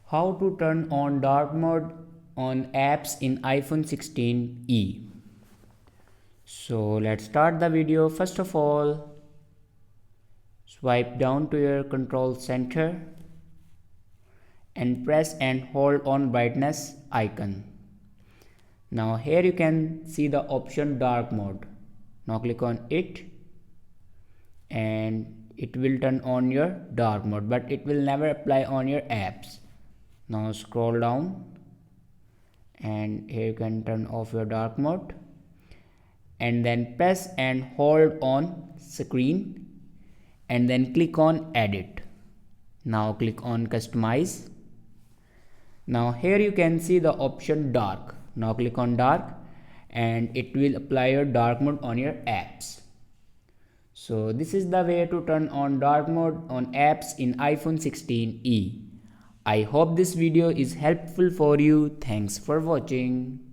How to turn on dark mode on apps in iPhone 16e. So let's start the video. First of all, swipe down to your control center and press and hold on brightness icon. Now here you can see the option dark mode. Now click on it and it will turn on your dark mode, but it will never apply on your apps. Now scroll down and here you can turn off your dark mode and then press and hold on screen and then click on edit. Now click on customize. Now here you can see the option dark. Now click on dark and it will apply your dark mode on your apps. So this is the way to turn on dark mode on apps in iPhone 16e. I hope this video is helpful for you. Thanks for watching.